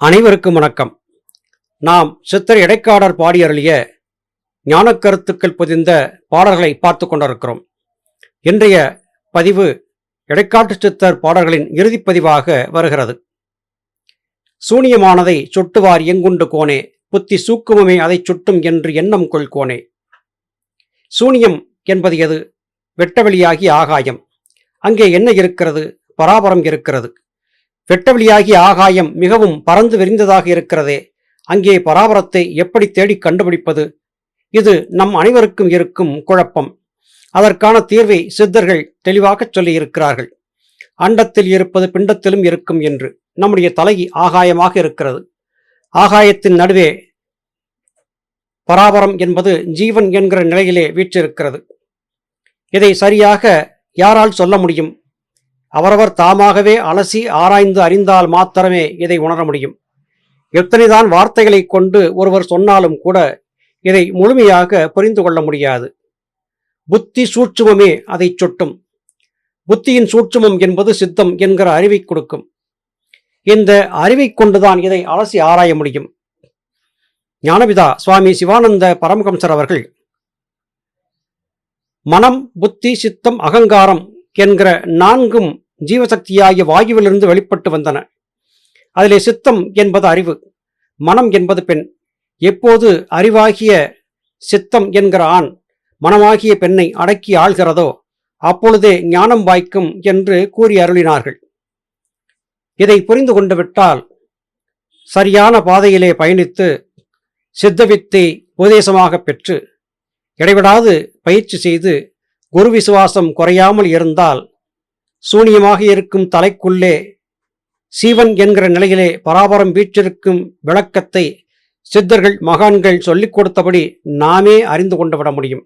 அனைவருக்கும் வணக்கம். நாம் சித்தர் இடைக்காடர் பாடியருளிய ஞானக்கருத்துக்கள் பொதிந்த பாடல்களை பார்த்து கொண்டிருக்கிறோம். இன்றைய பதிவு இடைக்காட்டு சித்தர் பாடல்களின் இறுதிப்பதிவாக வருகிறது. சூனியமானதை சொட்டுவார் எங்குண்டு கோனே, புத்தி சூக்குமமே அதை சுட்டும் என்று எண்ணம் கொள் கோனே. சூனியம் என்பது எது? வெட்டவெளியாகி ஆகாயம். அங்கே என்ன இருக்கிறது? பராபரம் இருக்கிறது. வெட்டவெளியாகிய ஆகாயம் மிகவும் பறந்து விரிந்ததாக இருக்கிறதே, அங்கே பராபரத்தை எப்படி தேடி கண்டுபிடிப்பது? இது நம் அனைவருக்கும் இருக்கும் குழப்பம். அதற்கான தீர்வை சித்தர்கள் தெளிவாக சொல்லியிருக்கிறார்கள். அண்டத்தில் இருப்பது பிண்டத்திலும் இருக்கும் என்று. நம்முடைய தலை ஆகாயமாக இருக்கிறது. ஆகாயத்தின் நடுவே பராபரம் என்பது ஜீவன் என்கிற நிலையிலே வீற்றிருக்கிறது. இதை சரியாக யாரால் சொல்ல முடியும்? அவரவர் தாமாகவே அலசி ஆராய்ந்து அறிந்தால் மாத்திரமே இதை உணர முடியும். எத்தனைதான் வார்த்தைகளை கொண்டு ஒருவர் சொன்னாலும் கூட இதை முழுமையாக புரிந்து கொள்ள முடியாது. புத்தி சூட்சுமமே அதை சுட்டும். புத்தியின் சூட்சுமம் என்பது சித்தம் என்கிற அறிவை கொடுக்கும். இந்த அறிவை கொண்டுதான் இதை அலசி ஆராய முடியும். ஞானபிதா சுவாமி சிவானந்த பரமஹம்சர் அவர்கள் மனம், புத்தி, சித்தம், அகங்காரம் என்கிற நான்கும் ஜீவசக்தியாகிய வாயுவிலிருந்து வெளிப்பட்டு வந்தன. அதிலே சித்தம் என்பது அறிவு, மனம் என்பது பெண். எப்போது அறிவாகிய சித்தம் என்கிற ஆண் மனமாகிய பெண்ணை அடக்கி ஆள்கிறதோ அப்பொழுதே ஞானம் வாய்க்கும் என்று கூறி அருளினார்கள். இதை புரிந்து கொண்டு விட்டால் சரியான பாதையிலே பயணித்து சித்தவித்தை உபதேசமாக பெற்று இடைவிடாது பயிற்சி செய்து குரு விசுவாசம் குறையாமல் இருந்தால் சூனியமாக இருக்கும் தலைக்குள்ளே சீவன் என்கிற நிலையிலே பராபரம் வீற்றிருக்கும் விளக்கத்தை சித்தர்கள் மகான்கள் சொல்லிக் கொடுத்தபடி நாமே அறிந்து கொண்டு விட முடியும்.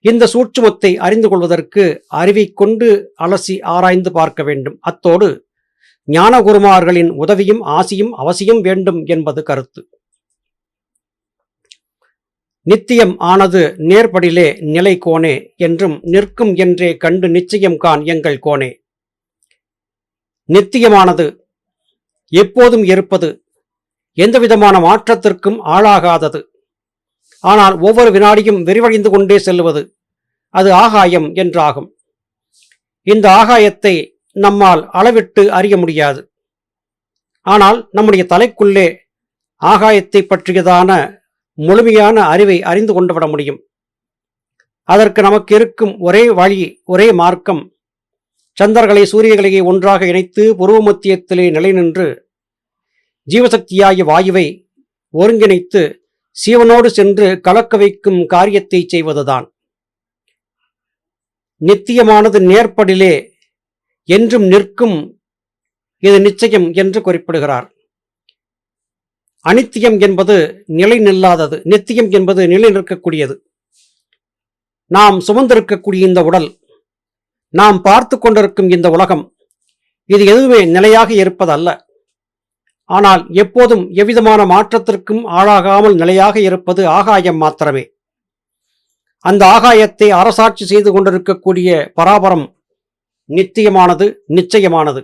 இந்த சூட்சுமத்தை அறிந்து கொள்வதற்கு அறிவை கொண்டு அலசி ஆராய்ந்து பார்க்க வேண்டும். அத்தோடு ஞான குருமார்களின் உதவியும் ஆசியும் அவசியம் வேண்டும் என்பது கருத்து. நித்தியம் ஆனது நேர்படிலே நிலை கோனே என்றும் நிற்கும் என்றே கண்டு நிச்சயம் கான் எங்கள் கோனே. நித்தியமானது, எப்போதும் இருப்பது, எந்தவிதமான மாற்றத்திற்கும் ஆளாகாதது, ஆனால் ஒவ்வொரு வினாடியும் விரிவடைந்து கொண்டே செல்வது, அது ஆகாயம் என்றாகும். இந்த ஆகாயத்தை நம்மால் அளவிட்டு அறிய முடியாது. ஆனால் நம்முடைய தலைக்குள்ளே ஆகாயத்தை பற்றியதான முழுமையான அறிவை அறிந்து கொண்டு விட முடியும். அதற்கு நமக்கு இருக்கும் ஒரே வழி, ஒரே மார்க்கம், சந்திரகளை சூரியகளையை ஒன்றாக இணைத்து புருவ மத்தியத்திலே நிலை நின்று ஜீவசக்தியாகிய வாயுவை ஒருங்கிணைத்து சீவனோடு சென்று கலக்க வைக்கும் காரியத்தை செய்வதுதான். நித்தியமானது நேர்படிலே என்றும் நிற்கும், இது நிச்சயம் என்று குறிப்பிடுகிறார். அனித்தியம் என்பது நிலை நில்லாதது, நித்தியம் என்பது நிலை நிற்கக்கூடியது. நாம் சுமந்திருக்கக்கூடிய இந்த உடல், நாம் பார்த்து கொண்டிருக்கும் இந்த உலகம், இது எதுவுமே நிலையாக இருப்பதல்ல. ஆனால் எப்போதும் எவ்விதமான மாற்றத்திற்கும் ஆளாகாமல் நிலையாக இருப்பது ஆகாயம் மாத்திரமே. அந்த ஆகாயத்தை அரசாட்சி செய்து கொண்டிருக்கக்கூடிய பராபரம் நித்தியமானது, நிச்சயமானது.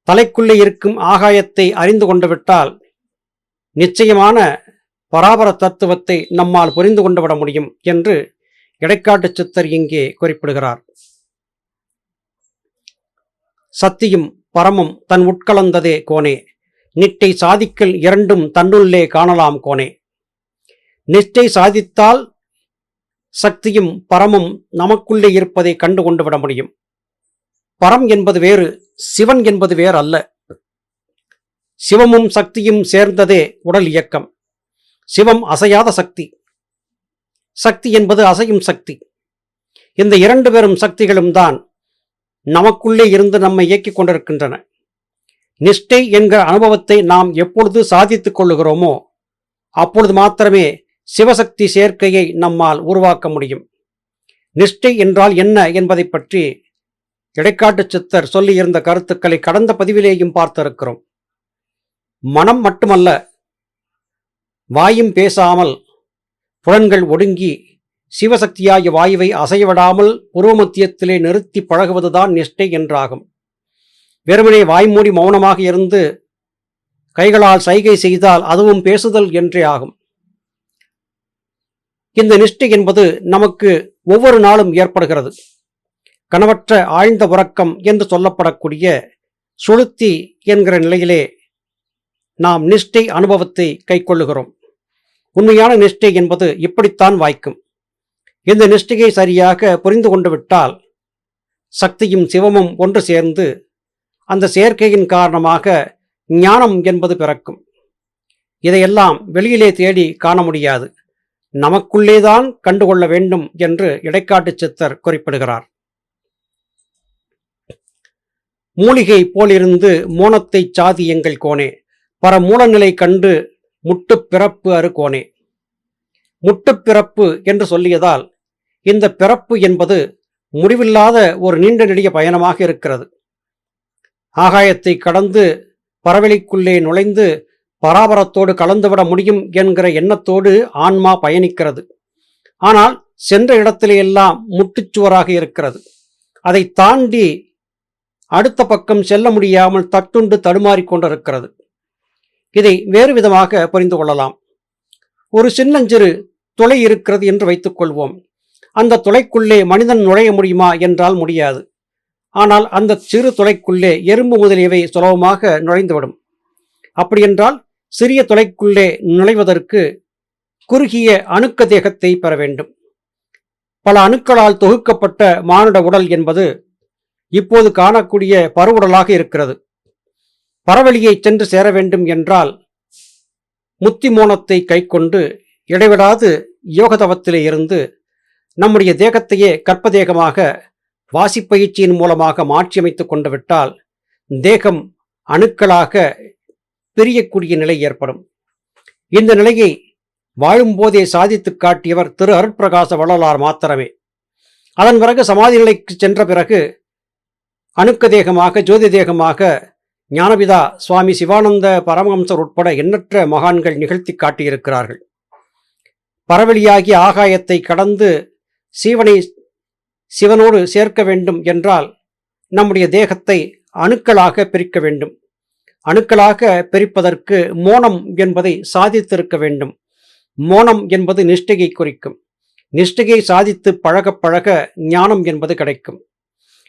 தலைக்குள்ளே இருக்கும் ஆகாயத்தை அறிந்து கொண்டு விட்டால் நிச்சயமான பராபர தத்துவத்தை நம்மால் புரிந்து கொண்டு விட முடியும் என்று இடைக்காட்டு சித்தர் இங்கே குறிப்பிடுகிறார். சத்தியும் பரமும் தன் உட்கலந்ததே கோனே, நிட்டை சாதிக்கல் இரண்டும் தன்னுள்ளே காணலாம் கோனே. நிஷ்டை சாதித்தால் சக்தியும் பரமும் நமக்குள்ளே இருப்பதை கண்டு கொண்டு விட முடியும். பரம் என்பது வேறு, சிவன் என்பது வேறு அல்ல. சிவமும் சக்தியும் சேர்ந்ததே உடல் இயக்கம். சிவம் அசையாத சக்தி, சக்தி என்பது அசையும் சக்தி. இந்த இரண்டு பேரும் சக்திகளும் தான் நமக்குள்ளே இருந்து நம்மை இயக்கிக் கொண்டிருக்கின்றன. நிஷ்டை என்கிற அனுபவத்தை நாம் எப்பொழுது சாதித்துக் கொள்ளுகிறோமோ அப்பொழுது மாத்திரமே சிவசக்தி சேர்க்கையை நம்மால் உருவாக்க முடியும். நிஷ்டை என்றால் என்ன என்பதை பற்றி இடைக்காட்டு சித்தர் சொல்லியிருந்த கருத்துக்களை கடந்த பதிவிலேயும் பார்த்திருக்கிறோம். மனம் மட்டுமல்ல, வாயும் பேசாமல் புலன்கள் ஒடுங்கி சிவசக்தியாகிய வாயுவை அசைவிடாமல் உருவமத்தியத்திலே நிறுத்தி பழகுவதுதான் நிஷ்டை என்றாகும். வெறுமனே வாய்மூடி மௌனமாக இருந்து கைகளால் சைகை செய்தால் அதுவும் பேசுதல் என்றே ஆகும். இந்த நிஷ்டை என்பது நமக்கு ஒவ்வொரு நாளும் ஏற்படுகிறது. கனவற்ற ஆழ்ந்த உறக்கம் என்று சொல்லப்படக்கூடிய சுளுத்தி என்கிற நிலையிலே நாம் நிஷ்டை அனுபவத்தை கைக்கொள்ளுகிறோம். உண்மையான நிஷ்டை என்பது இப்படித்தான் வாய்க்கும். இந்த நிஷ்டையை சரியாக புரிந்து கொண்டு விட்டால் சக்தியும் சிவமும் ஒன்று சேர்ந்து அந்த சேர்க்கையின் காரணமாக ஞானம் என்பது பிறக்கும். இதையெல்லாம் வெளியிலே தேடி காண முடியாது, நமக்குள்ளேதான் கண்டுகொள்ள வேண்டும் என்று இடைக்காட்டு சித்தர் குறிப்பிடுகிறார். மூலிகை போலிருந்து மோனத்தை சாதி எங்கள் கோனே, பர மூலநிலை கண்டு முட்டுப் பிறப்பு அறு கோனே. முட்டுப் பிறப்பு என்று சொல்லியதால் இந்த பிறப்பு என்பது முடிவில்லாத ஒரு நீண்ட நெடிய பயணமாக இருக்கிறது. ஆகாயத்தை கடந்து பரவெளிக்குள்ளே நுழைந்து பராபரத்தோடு கலந்துவிட முடியும் என்கிற எண்ணத்தோடு ஆன்மா பயணிக்கிறது. ஆனால் சென்ற இடத்திலேயெல்லாம் முட்டுச்சுவராக இருக்கிறது. அதை தாண்டி அடுத்த பக்கம் செல்ல முடியாமல் தட்டுண்டு தடுமாறிக்கொண்டிருக்கிறது. இதை வேறு விதமாக புரிந்து கொள்ளலாம். ஒரு சின்னஞ்சிறு துளை இருக்கிறது என்று வைத்துக் கொள்வோம். அந்த துளைக்குள்ளே மனிதன் நுழைய முடியுமா என்றால் முடியாது. ஆனால் அந்த சிறு துளைக்குள்ளே எறும்பு முதலியவை சுலபமாக நுழைந்துவிடும். அப்படியென்றால் சிறிய துளைக்குள்ளே நுழைவதற்கு குறுகிய அணுக்க தேகத்தை பெற வேண்டும். பல அணுக்களால் தொகுக்கப்பட்ட மானுட உடல் என்பது இப்போது காணக்கூடிய பருவுடலாக இருக்கிறது. பரவெளியை சென்று சேர வேண்டும் என்றால் முத்தி மோனத்தை கைக்கொண்டு இடைவிடாது யோகதவத்திலே இருந்து நம்முடைய தேகத்தையே கற்பதேகமாக வாசிப்பயிற்சியின் மூலமாக மாற்றியமைத்துக் கொண்டு விட்டால் தேகம் அணுக்களாக பிரியக்கூடிய நிலை ஏற்படும். இந்த நிலையை வாழும்போதே சாதித்து காட்டியவர் திரு அருட்பிரகாச வள்ளலார் மாத்திரமே. அதன் பிறகு சமாதி நிலைக்கு சென்ற பிறகு அணுக்க தேகமாக ஜோதி தேகமாக ஞானபிதா சுவாமி சிவானந்த பரமஹம்சர் உட்பட எண்ணற்ற மகான்கள் நிகழ்த்தி காட்டியிருக்கிறார்கள். பரவெளியாகிய ஆகாயத்தை கடந்து சீவனை சிவனோடு சேர்க்க வேண்டும் என்றால் நம்முடைய தேகத்தை அணுக்களாக பிரிக்க வேண்டும். அணுக்களாக பிரிப்பதற்கு மோனம் என்பதை சாதித்திருக்க வேண்டும். மோனம் என்பது நிஷ்டையை குறிக்கும். நிஷ்டையை சாதித்து பழக பழக ஞானம் என்பது கிடைக்கும்.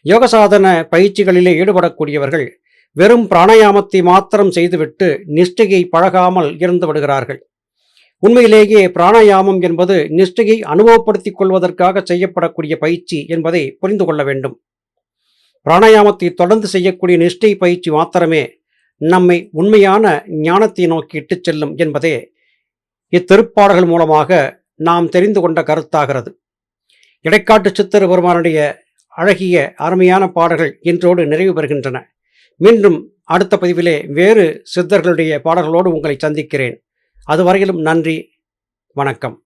யோக சாதன பயிற்சிகளிலே ஈடுபடக்கூடியவர்கள் வெறும் பிராணாயாமத்தை மாத்திரம் செய்துவிட்டு நிஷ்டையை பழகாமல் இருந்து விடுகிறார்கள். உண்மையிலேயே பிராணாயாமம் என்பது நிஷ்டையை அனுபவப்படுத்திக் கொள்வதற்காக செய்யப்படக்கூடிய பயிற்சி என்பதை புரிந்து கொள்ள வேண்டும். பிராணாயாமத்தை தொடர்ந்து செய்யக்கூடிய நிஷ்டை பயிற்சி மாத்திரமே நம்மை உண்மையான ஞானத்தை நோக்கி இட்டுச் செல்லும் என்பதே இத்திருப்பாடல்கள் மூலமாக நாம் தெரிந்து கொண்ட கருத்தாகிறது. இடைக்காட்டு சித்தர் பெருமானுடைய அழகிய அருமையான பாடல்கள் இன்றோடு நிறைவு பெறுகின்றன. மீண்டும் அடுத்த பதிவிலே வேறு சித்தர்களுடைய பாடல்களோடு உங்களை சந்திக்கிறேன். அதுவரையிலும் நன்றி, வணக்கம்.